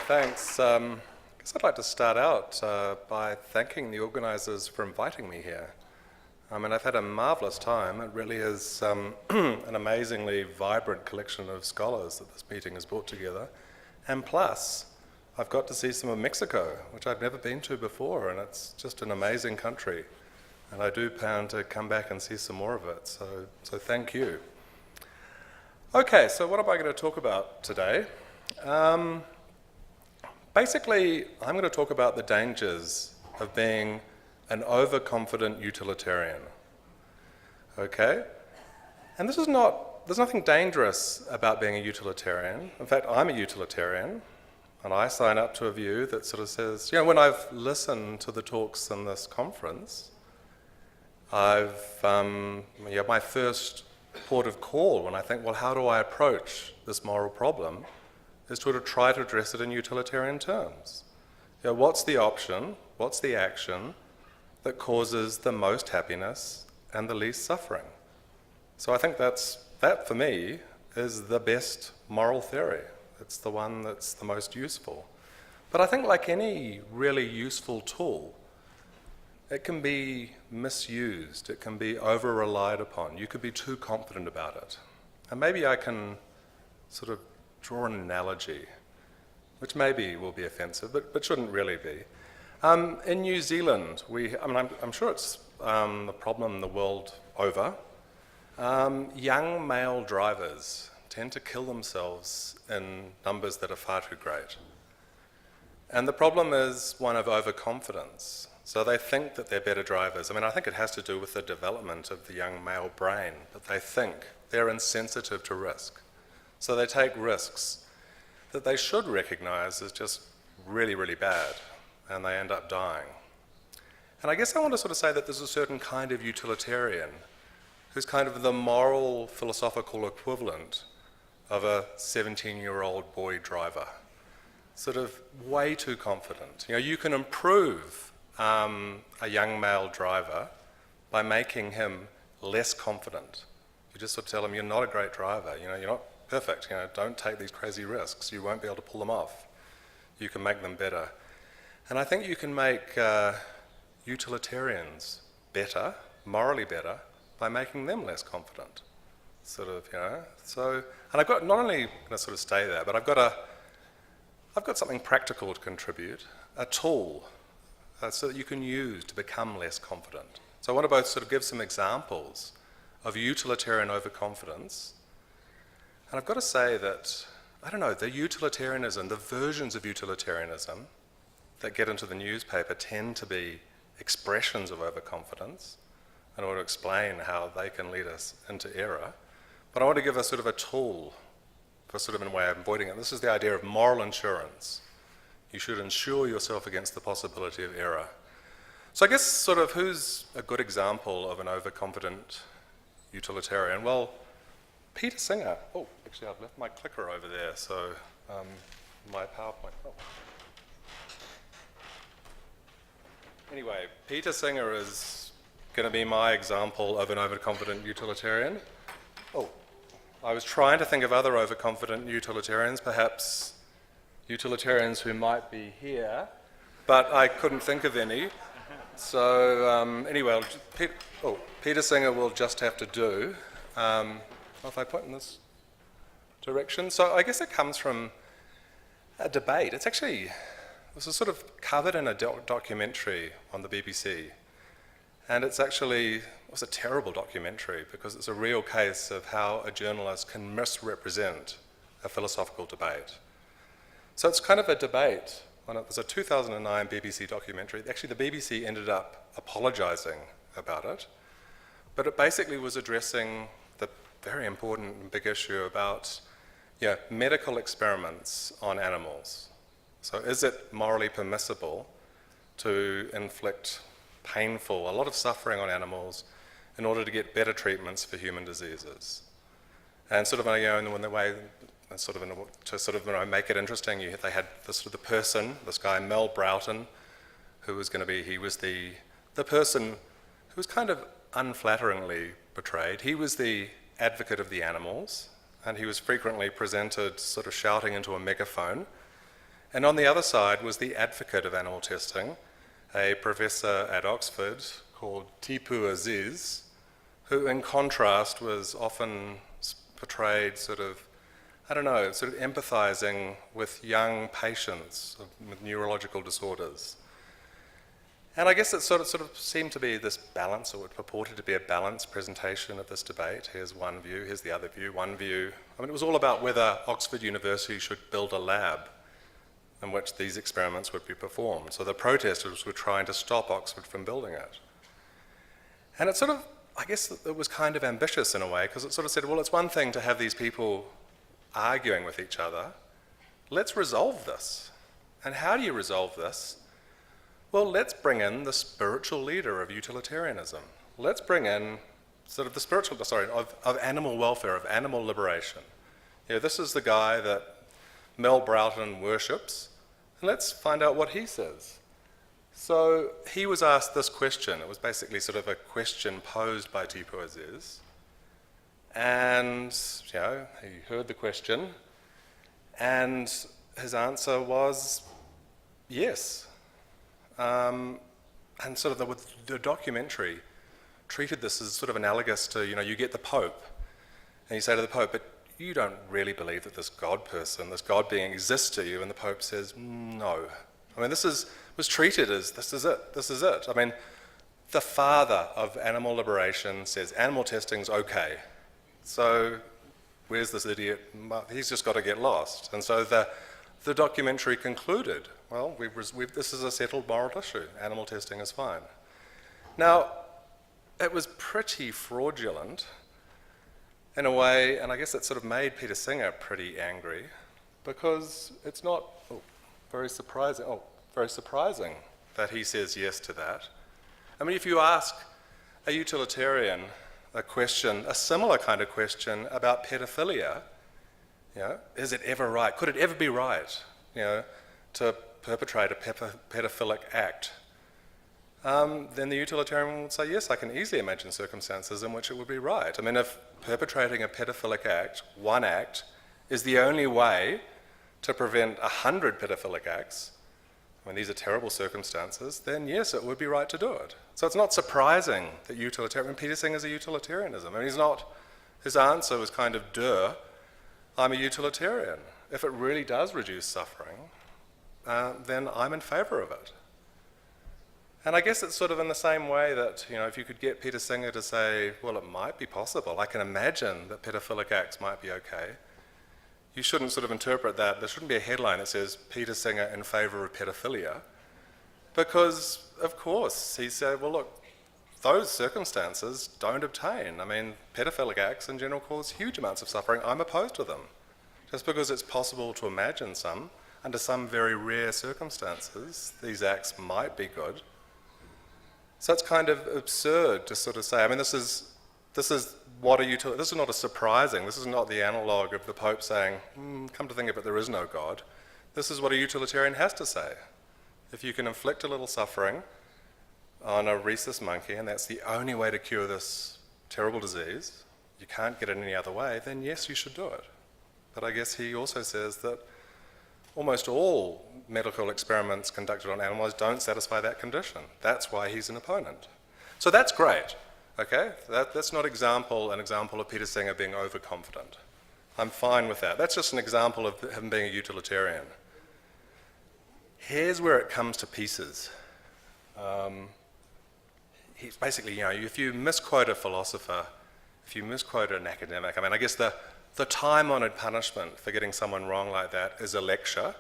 Thanks. I guess I'd like to start out by thanking the organisers for inviting me here. I mean, I've had a marvellous time. It really is an amazingly vibrant collection of scholars that this meeting has brought together. And plus, I've got to see some of Mexico, which I've never been to before, and it's just an amazing country. And I do plan to come back and see some more of it, so thank you. Okay, so what am I going to talk about today? Basically, I'm going to talk about the dangers of being an overconfident utilitarian. Okay? And there's nothing dangerous about being a utilitarian. In fact, I'm a utilitarian, and I sign up to a view that sort of says, you know, when I've listened to the talks in this conference, my first port of call when I think, well, how do I approach this moral problem, is to try to address it in utilitarian terms. You know, what's the option, what's the action that causes the most happiness and the least suffering? So I think that for me is the best moral theory. It's the one that's the most useful. But I think like any really useful tool, it can be misused, it can be over-relied upon. You could be too confident about it. And maybe I can sort of draw an analogy, which maybe will be offensive, but shouldn't really be. In New Zealand, I'm sure it's a problem the world over. Young male drivers tend to kill themselves in numbers that are far too great. And the problem is one of overconfidence. So they think that they're better drivers. I mean, I think it has to do with the development of the young male brain, but they think they're insensitive to risk. So they take risks that they should recognize as just really, really bad, and they end up dying. And I guess I want to sort of say that there's a certain kind of utilitarian who's kind of the moral, philosophical equivalent of a 17-year-old boy driver, sort of way too confident. You know, you can improve a young male driver by making him less confident. You just sort of tell him, you're not a great driver, you know, you're not perfect, you know, don't take these crazy risks, you won't be able to pull them off. You can make them better. And I think you can make utilitarians better, morally better, by making them less confident. Sort of, you know, so, and I've got, not only going to sort of stay there, but I've got something practical to contribute, a tool, so that you can use to become less confident. So I want to both sort of give some examples of utilitarian overconfidence. And I've got to say that, I don't know, the utilitarianism, the versions of utilitarianism that get into the newspaper tend to be expressions of overconfidence. And I want to explain how they can lead us into error. But I want to give us sort of a tool for sort of in a way of avoiding it. This is the idea of moral insurance. You should insure yourself against the possibility of error. So I guess sort of who's a good example of an overconfident utilitarian? Well, Peter Singer. Oh, actually I've left my clicker over there, so my PowerPoint. Oh. Anyway, Peter Singer is going to be my example of an overconfident utilitarian. Oh, I was trying to think of other overconfident utilitarians, perhaps utilitarians who might be here, but I couldn't think of any. So anyway, Peter Singer will just have to do. If I point in this direction. So I guess it comes from a debate. This is sort of covered in a documentary on the BBC. And it's a terrible documentary because it's a real case of how a journalist can misrepresent a philosophical debate. So it's kind of a debate. It was a 2009 BBC documentary. Actually, the BBC ended up apologising about it, but it basically was addressing the very important and big issue about medical experiments on animals. So is it morally permissible to inflict a lot of suffering on animals in order to get better treatments for human diseases? And sort of, in the way, to make it interesting, they had the person, this guy Mel Broughton, who was going to be, he was the person who was kind of unflatteringly portrayed. He was the advocate of the animals, and he was frequently presented sort of shouting into a megaphone, And on the other side was the advocate of animal testing, a professor at Oxford called Tipu Aziz, who in contrast was often portrayed sort of empathizing with young patients with neurological disorders. And I guess it sort of seemed to be this balance, or it purported to be a balanced presentation of this debate. Here's one view, here's the other view, one view. I mean, it was all about whether Oxford University should build a lab in which these experiments would be performed. So the protesters were trying to stop Oxford from building it. And it sort of, I guess it was kind of ambitious in a way, because it sort of said, well, it's one thing to have these people arguing with each other. Let's resolve this. And how do you resolve this? Well, let's bring in the spiritual leader of utilitarianism. Let's bring in sort of the spiritual, of animal welfare, of animal liberation. You know, this is the guy that Mel Broughton worships, and let's find out what he says. So he was asked this question. It was basically sort of a question posed by Tipu Aziz. And, you know, he heard the question, and his answer was yes. And sort of the documentary treated this as sort of analogous to, you know, you get the Pope, and you say to the Pope, but you don't really believe that this God person, this God being exists to you, and the Pope says, no. I mean, this was treated as, this is it. I mean, the father of animal liberation says animal testing's okay. So where's this idiot? He's just got to get lost. And so the documentary concluded, well, this is a settled moral issue. Animal testing is fine. Now, it was pretty fraudulent in a way, and I guess it sort of made Peter Singer pretty angry, because it's not very surprising that he says yes to that. I mean, if you ask a utilitarian a question, a similar kind of question about pedophilia, you know, is it ever right? Could it ever be right, you know, to perpetrate a pedophilic act? Then the utilitarian would say, yes, I can easily imagine circumstances in which it would be right. I mean, if perpetrating a pedophilic act, one act, is the only way to prevent 100 pedophilic acts, when these are terrible circumstances, then yes, it would be right to do it. So it's not surprising that Peter Singer's a utilitarianism. I mean, his answer was kind of, duh, I'm a utilitarian. If it really does reduce suffering, then I'm in favour of it. And I guess it's sort of in the same way that, you know, if you could get Peter Singer to say, well, it might be possible, I can imagine that pedophilic acts might be okay, you shouldn't sort of interpret that. There shouldn't be a headline that says, Peter Singer in favour of pedophilia, because, of course, he said, well, look, those circumstances don't obtain. I mean, pedophilic acts in general cause huge amounts of suffering. I'm opposed to them. Just because it's possible to imagine some, under some very rare circumstances, these acts might be good. So it's kind of absurd to sort of say, I mean, this is not a surprising, this is not the analogue of the Pope saying, come to think of it, there is no God. This is what a utilitarian has to say. If you can inflict a little suffering on a rhesus monkey, and that's the only way to cure this terrible disease, you can't get it any other way, then yes, you should do it. But I guess he also says that almost all medical experiments conducted on animals don't satisfy that condition. That's why he's an opponent. So that's great, okay? That's not an example of Peter Singer being overconfident. I'm fine with that. That's just an example of him being a utilitarian. Here's where it comes to pieces. He's basically, you know, if you misquote a philosopher, if you misquote an academic, I mean, I guess the time-honoured punishment for getting someone wrong like that is a lecture.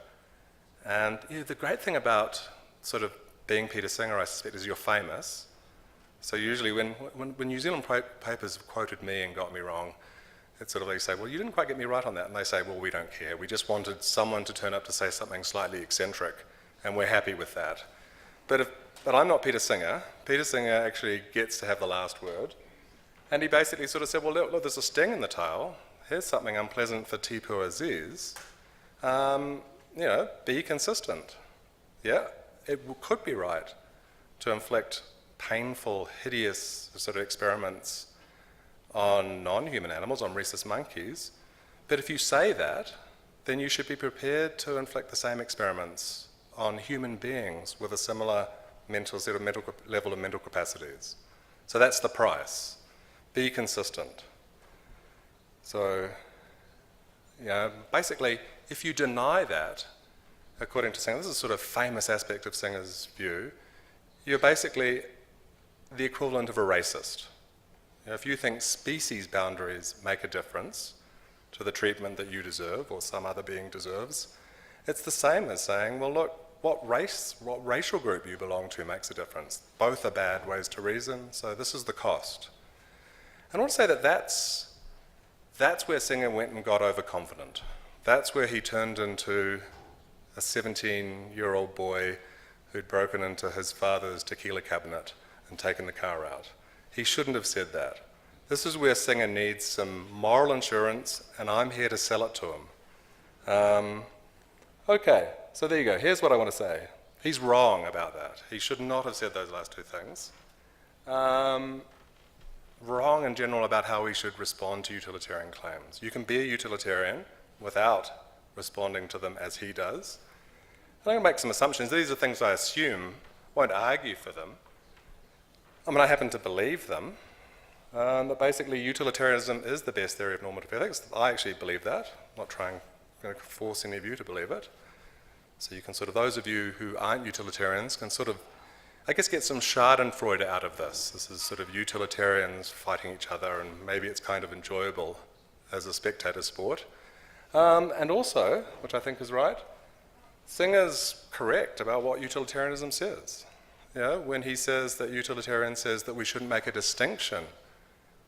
And you know, the great thing about sort of being Peter Singer, I suspect, is you're famous. So usually when New Zealand papers have quoted me and got me wrong, it's sort of they say, well, you didn't quite get me right on that. And they say, well, we don't care. We just wanted someone to turn up to say something slightly eccentric, and we're happy with that. But I'm not Peter Singer. Peter Singer actually gets to have the last word. And he basically sort of said, well, look, there's a sting in the tail. Here's something unpleasant for Tipu Aziz. You know, be consistent. Yeah, it could be right to inflict painful, hideous sort of experiments on non-human animals, on rhesus monkeys. But if you say that, then you should be prepared to inflict the same experiments on human beings with a similar level of mental capacities. So that's the price. Be consistent. So, basically, if you deny that, according to Singer, this is a sort of famous aspect of Singer's view, you're basically the equivalent of a racist. If you think species boundaries make a difference to the treatment that you deserve or some other being deserves, it's the same as saying, well, look, what racial group you belong to makes a difference. Both are bad ways to reason, so this is the cost. And I want to say that that's where Singer went and got overconfident. That's where he turned into a 17-year-old boy who'd broken into his father's tequila cabinet and taken the car out. He shouldn't have said that. This is where Singer needs some moral insurance, and I'm here to sell it to him. Okay, so there you go. Here's what I want to say. He's wrong about that. He should not have said those last two things. Wrong in general about how we should respond to utilitarian claims. You can be a utilitarian without responding to them as he does. And I'm going to make some assumptions. These are things I assume, won't argue for them. I mean, I happen to believe them. But basically, utilitarianism is the best theory of normative ethics. I actually believe that. I'm not going to force any of you to believe it. So you can those of you who aren't utilitarians can I guess, get some schadenfreude out of this. This is utilitarians fighting each other, and maybe it's kind of enjoyable as a spectator sport. And also, which I think is right, Singer's correct about what utilitarianism says. When he says that utilitarian says that we shouldn't make a distinction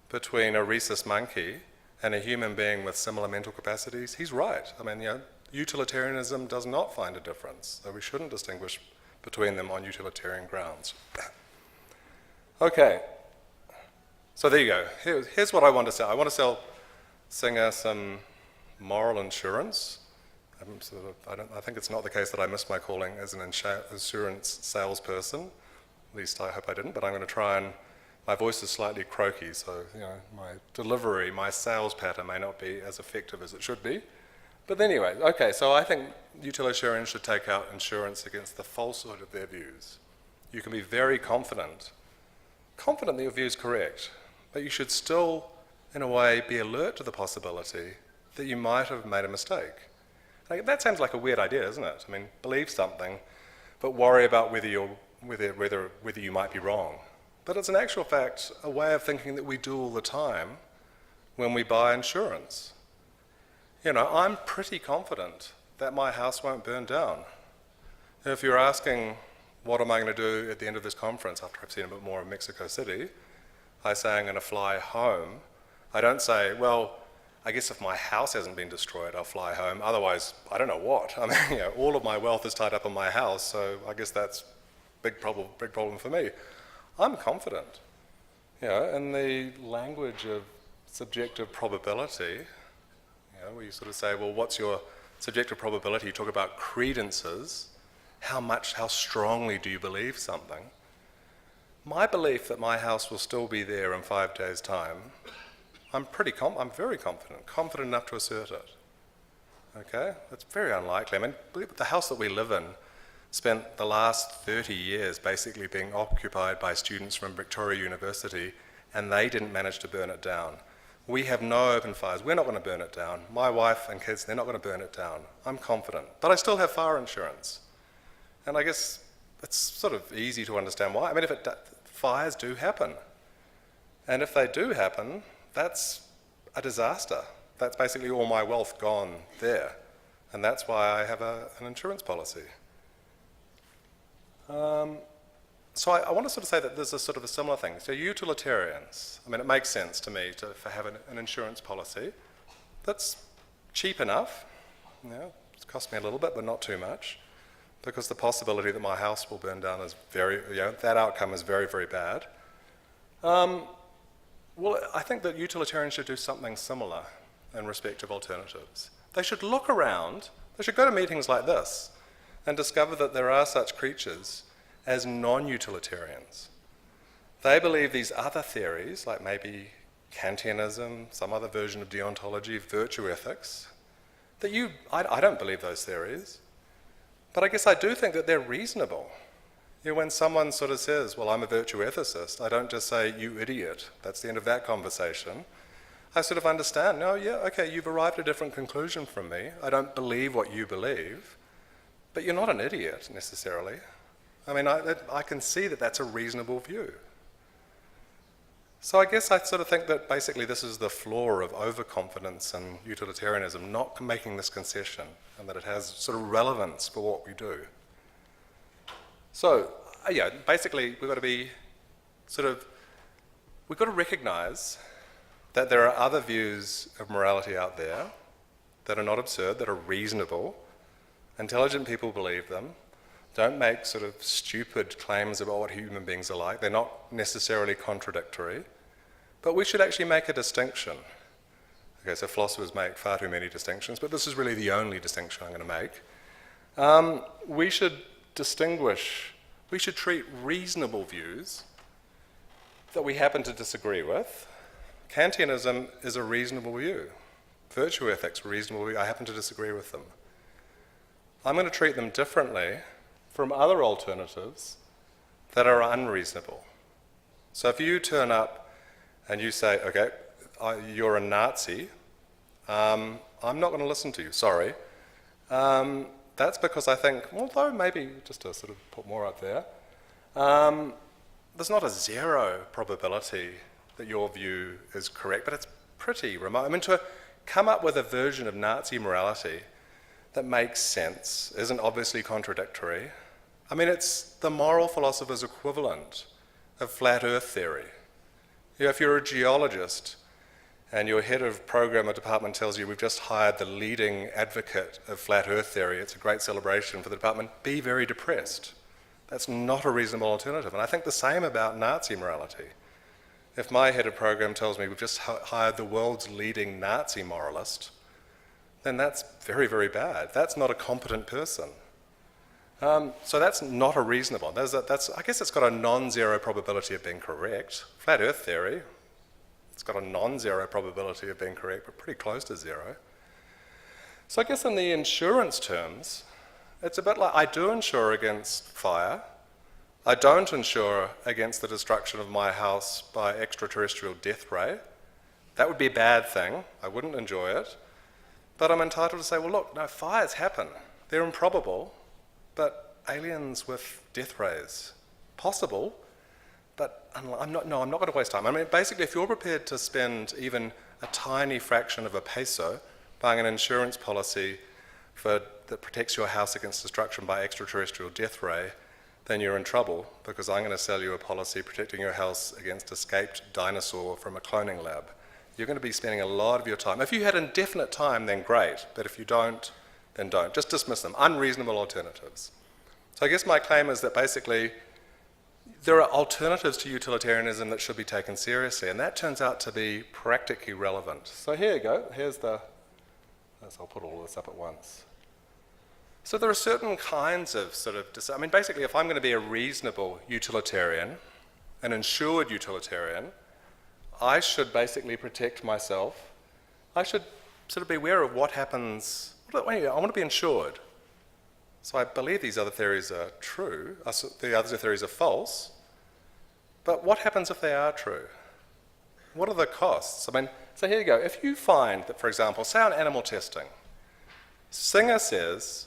between a rhesus monkey and a human being with similar mental capacities, he's right. I mean, utilitarianism does not find a difference, so we shouldn't distinguish between them on utilitarian grounds. Okay, so there you go. Here's what I want to sell. I want to sell Singer some moral insurance. I think it's not the case that I missed my calling as an insurance salesperson. At least I hope I didn't, but I'm going to try and... My voice is slightly croaky, so my delivery, my sales pattern may not be as effective as it should be. But anyway, okay, so I think utilitarians should take out insurance against the falsehood of their views. You can be very confident that your view is correct, but you should still, in a way, be alert to the possibility that you might have made a mistake. That sounds like a weird idea, doesn't it? I mean, believe something, but worry about whether you might be wrong. But it's in actual fact a way of thinking that we do all the time when we buy insurance. I'm pretty confident that my house won't burn down. If you're asking, what am I going to do at the end of this conference after I've seen a bit more of Mexico City, I say I'm going to fly home. I don't say, well, I guess if my house hasn't been destroyed, I'll fly home. Otherwise, I don't know what. I mean, all of my wealth is tied up in my house, so I guess that's big problem for me. I'm confident. In the language of subjective probability, where you say, well, what's your subjective probability? You talk about credences. How strongly do you believe something? My belief that my house will still be there in 5 days' time, I'm very confident enough to assert it. Okay? That's very unlikely. I mean, the house that we live in spent the last 30 years basically being occupied by students from Victoria University, and they didn't manage to burn it down. We have no open fires. We're not going to burn it down. My wife and kids, they're not going to burn it down. I'm confident. But I still have fire insurance. And I guess it's easy to understand why. I mean, fires do happen. And if they do happen, that's a disaster. That's basically all my wealth gone there. And that's why I have an insurance policy. So I want to say that there's a similar thing. So utilitarians, I mean, it makes sense to me to have an insurance policy that's cheap enough. It's cost me a little bit, but not too much, because the possibility that my house will burn down is that outcome is very, very bad. Well, I think that utilitarians should do something similar in respect of alternatives. They should look around, they should go to meetings like this and discover that there are such creatures as non-utilitarians. They believe these other theories, like maybe Kantianism, some other version of deontology, virtue ethics, I don't believe those theories, but I guess I do think that they're reasonable. When someone sort of says, well, I'm a virtue ethicist, I don't just say, you idiot. That's the end of that conversation. I sort of understand, no, yeah, okay, you've arrived at a different conclusion from me. I don't believe what you believe, but you're not an idiot necessarily. I mean, I can see that that's a reasonable view. So I guess I sort of think that basically this is the flaw of overconfidence and utilitarianism, not making this concession, and that it has sort of relevance for what we do. So, yeah, basically we've got to recognise that there are other views of morality out there that are not absurd, that are reasonable. Intelligent people believe them. Don't make sort of stupid claims about what human beings are like. They're not necessarily contradictory. But we should actually make a distinction. Okay, so philosophers make far too many distinctions, but this is really the only distinction I'm going to make. We should distinguish, we should treat reasonable views that we happen to disagree with. Kantianism is a reasonable view. Virtue ethics, reasonable view. I happen to disagree with them. I'm going to treat them differently from other alternatives that are unreasonable. So if you turn up and you say, okay, you're a Nazi, I'm not going to listen to you, sorry. That's because I think, although maybe, just to sort of put more up there, there's not a zero probability that your view is correct, but it's pretty remote. I mean, to come up with a version of Nazi morality that makes sense, isn't obviously contradictory. I mean, it's the moral philosopher's equivalent of flat earth theory. If you're a geologist and your head of program or department tells you, we've just hired the leading advocate of flat earth theory, it's a great celebration for the department, be very depressed. That's not a reasonable alternative. And I think the same about Nazi morality. If my head of program tells me we've just hired the world's leading Nazi moralist, then that's very, very bad. That's not a competent person. So that's not a reasonable. I guess it's got a non-zero probability of being correct. Flat earth theory, it's got a non-zero probability of being correct, but pretty close to zero. So I guess in the insurance terms, it's a bit like I do insure against fire. I don't insure against the destruction of my house by extraterrestrial death ray. That would be a bad thing. I wouldn't enjoy it. But I'm entitled to say, well, look, no, fires happen. They're improbable, but aliens with death rays, possible, but I'm not going to waste time. I mean, basically, if you're prepared to spend even a tiny fraction of a peso buying an insurance policy that protects your house against destruction by extraterrestrial death ray, then you're in trouble, because I'm going to sell you a policy protecting your house against escaped dinosaur from a cloning lab. You're going to be spending a lot of your time. If you had indefinite time, then great, but if you don't, then don't. Just dismiss them. Unreasonable alternatives. So I guess my claim is that basically there are alternatives to utilitarianism that should be taken seriously, and that turns out to be practically relevant. So here you go. I'll put all this up at once. So there are certain kinds of basically if I'm going to be a reasonable utilitarian, an insured utilitarian, I should basically protect myself. I should sort of be aware of what happens. I want to be insured. So I believe these other theories are true, the other theories are false, but what happens if they are true? What are the costs? I mean, so here you go. If you find that, for example, say on animal testing, Singer says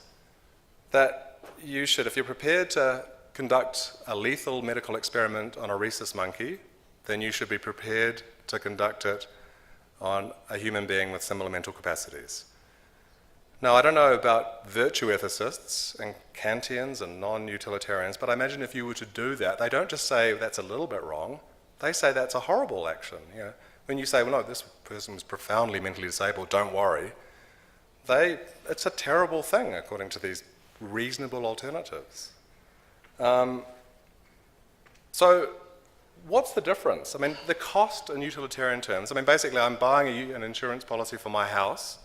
that you should, if you're prepared to conduct a lethal medical experiment on a rhesus monkey, then you should be prepared to conduct it on a human being with similar mental capacities. Now, I don't know about virtue ethicists and Kantians and non-utilitarians, but I imagine if you were to do that, they don't just say that's a little bit wrong, they say that's a horrible action. When you say, well, no, this person is profoundly mentally disabled, don't worry, it's a terrible thing according to these reasonable alternatives. So what's the difference? I mean, the cost in utilitarian terms, basically I'm buying an insurance policy for my house.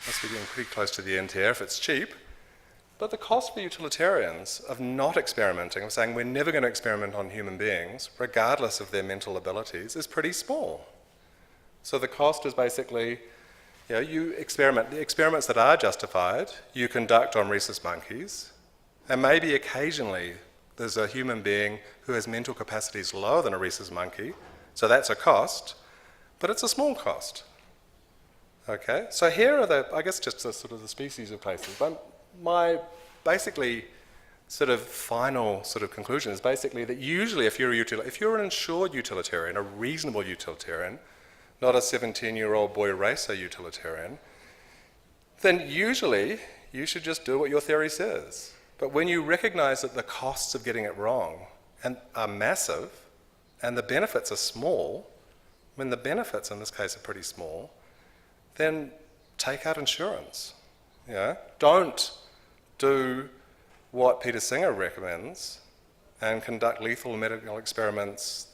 Must be getting pretty close to the end here if it's cheap. But the cost for utilitarians of not experimenting, of saying we're never going to experiment on human beings, regardless of their mental abilities, is pretty small. So the cost is basically, You know, the experiments that are justified, you conduct on rhesus monkeys, and maybe occasionally there's a human being who has mental capacities lower than a rhesus monkey, so that's a cost, but it's a small cost. Okay, so here are I guess just the sort of the species of cases. But my basically sort of final sort of conclusion is basically that usually if you're an insured utilitarian, a reasonable utilitarian, not a 17-year-old boy racer utilitarian, then usually you should just do what your theory says. But when you recognize that the costs of getting it wrong are massive and the benefits are small, when the benefits in this case are pretty small, then take out insurance. You know? Don't do what Peter Singer recommends and conduct lethal medical experiments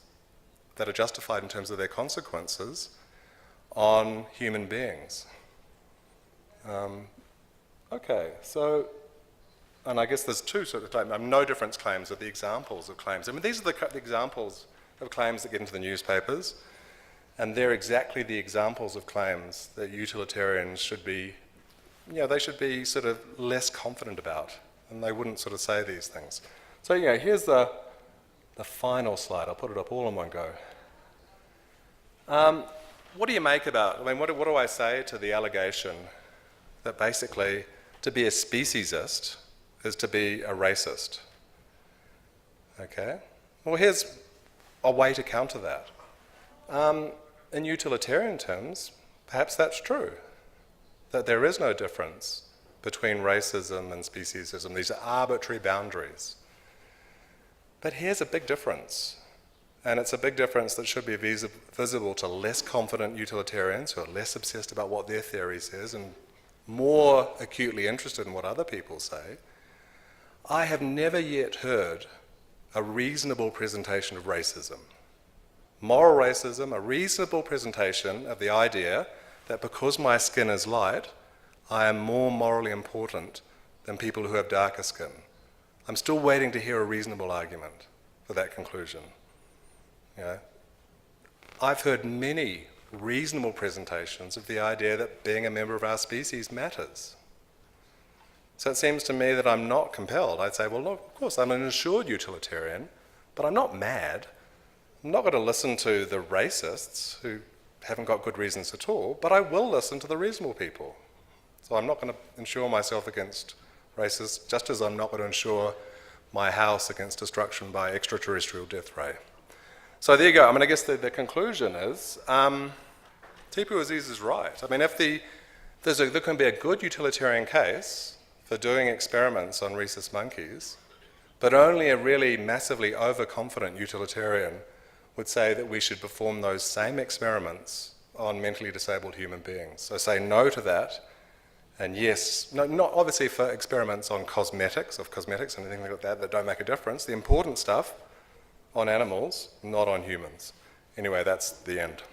that are justified in terms of their consequences on human beings. Okay, so, and I guess there's two sort of no difference claims are the examples of claims. I mean, these are the examples of claims that get into the newspapers, and they're exactly the examples of claims that utilitarians should be, you know, they should be sort of less confident about, and they wouldn't sort of say these things. So, you know, here's the final slide. I'll put it up all in one go. What do you make about, I mean, what do I say to the allegation that basically to be a speciesist is to be a racist? Okay, well, here's a way to counter that. In utilitarian terms, perhaps that's true, that there is no difference between racism and speciesism. These are arbitrary boundaries. But here's a big difference, and it's a big difference that should be visible to less confident utilitarians who are less obsessed about what their theory says and more acutely interested in what other people say. I have never yet heard a reasonable presentation of racism. Moral racism, a reasonable presentation of the idea that because my skin is light, I am more morally important than people who have darker skin. I'm still waiting to hear a reasonable argument for that conclusion. You know, I've heard many reasonable presentations of the idea that being a member of our species matters. So it seems to me that I'm not compelled. I'd say, well, look, of course, I'm an assured utilitarian, but I'm not mad. I'm not going to listen to the racists who haven't got good reasons at all, but I will listen to the reasonable people. So I'm not going to insure myself against racists, just as I'm not going to insure my house against destruction by extraterrestrial death ray. So there you go. I mean, I guess the conclusion is, Tipu Aziz is right. I mean, if there can be a good utilitarian case for doing experiments on rhesus monkeys, but only a really massively overconfident utilitarian would say that we should perform those same experiments on mentally disabled human beings. So say no to that, and yes, no, not obviously for experiments on cosmetics and anything like that don't make a difference. The important stuff on animals, not on humans. Anyway, that's the end.